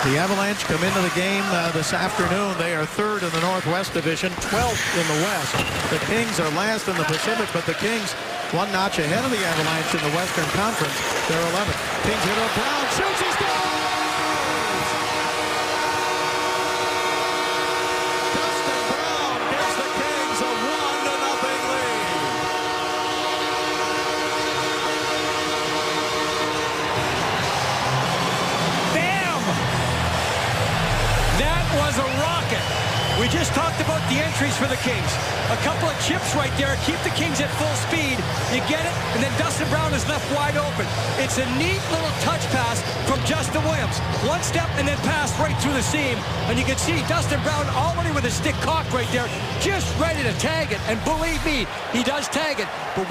The Avalanche come into the game this afternoon. They are third in the Northwest Division, 12th in the West. The Kings are last in the Pacific, but the Kings one notch ahead of the Avalanche in the Western Conference. They're 11th. Kings hit up Brown, shoots, he scores! Dustin Brown gives the Kings a 1-0 lead. Bam! That was a rocket. We just talked about the entries for the Kings. A couple of chips right there keep the Kings at full speed. You get it, and then Dustin Brown is left wide open. It's a neat little touch pass from Justin Williams. One step and then pass right through the seam. And you can see Dustin Brown already with his stick cocked right there, just ready to tag it. And believe me, he does tag it. But